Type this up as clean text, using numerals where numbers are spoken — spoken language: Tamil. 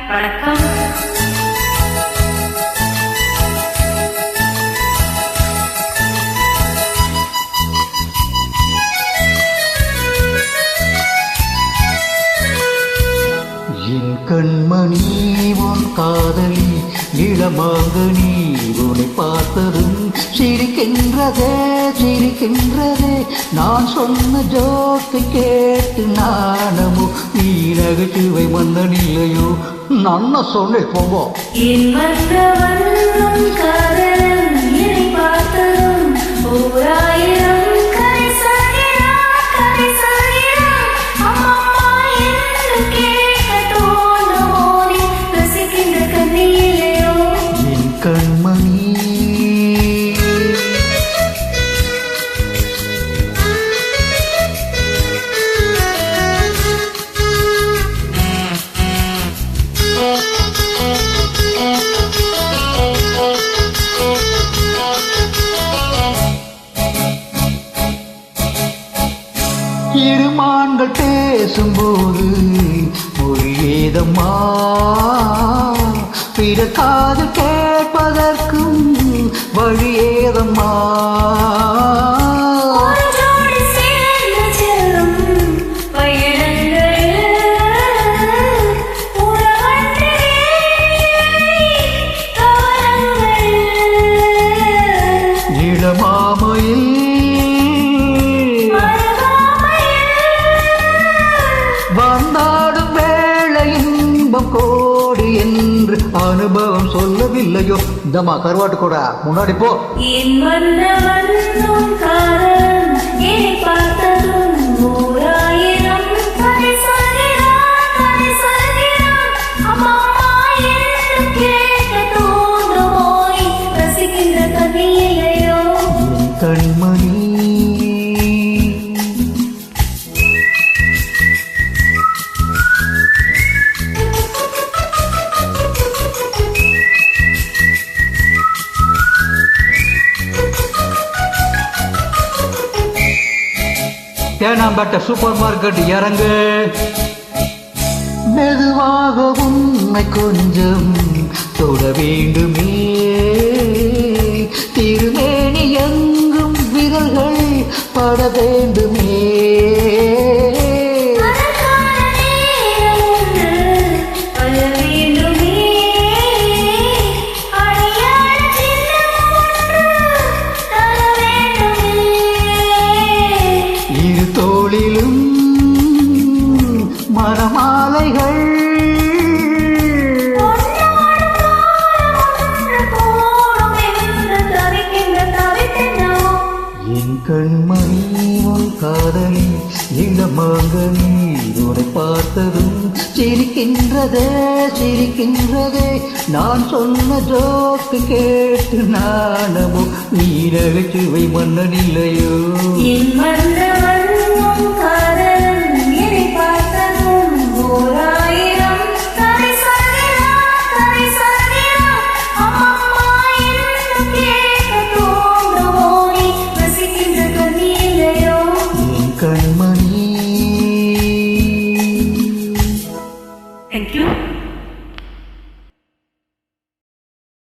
வணக்கம். என் கண்மணி உன் காதலி இளமாங்கனி உன்னை பார்த்ததும் சிரிக்கின்றதே சிரிக்கின்றதே. நான் சொன்ன ஜோக்கை கேட்டு நாணமோ நீ நகைச்சுவை மன்னன் இல்லையோ. நான் சொன்னேன் போவோம். என் மற்றவன் காதலன் என்னை பார்த்ததும் ஓராயிரம் கதை சொல்கிறான் கதை சொல்கிறான். அம்மம்மா என்று கேட்க தோணுமோ நீ ரசிக்கின்ற கண்ணி இல்லையோ. என் கண்மணி இருமான்கள் பேசும்போது மொழி ஏதம்மா பிற காது கேட்பதற்கும் வழி ஏதம்மா. ஒரு ஜோடி சேர்ந்து செல்லும் பயணங்கள் உறவற்ற கவனங்கள். இளமாமையில் வந்தாடும் வேளை இன்பம் கோடி என்று அனுபவம் சொல்லவில்லையோ. இந்தம்மா கருவாட்டு கூட முன்னாடி போ. என் மன்னவன் உன் காதலன் என்னை பார்த்ததும் ஓராயிரம் கதை சொல்கிறான் கதை சொல்கிறான். அம்மம்மா என்று கேட்க தோன்றுமோ நீ ரசிக்கின்ற கதை இல்லையோ. என் கண்மணி தேனாம்பேட்டை சூப்பர் மார்க்கெட் இறங்கு. மெதுவாக உன்னை கொஞ்சம் தொட வேண்டுமே. திருமேனி எங்கும் விரல்கள் பட வேண்டுமே. அதற்கான நேரம் ஒன்று வர வேண்டுமே. அடையாள சின்னம் ஒன்று தர வேண்டுமே. இரு தோளிலும் மணமாலைகள் என் கண்மணி உன் காதலி இளமாங்கனி உன்னை பார்த்ததும் சிரிக்கின்றதே சிரிக்கின்றதே. நான் சொன்ன ஜோக்கு கேட்டு நாணமோ நீ நகைச்சுவை மன்னன் இல்லையோ.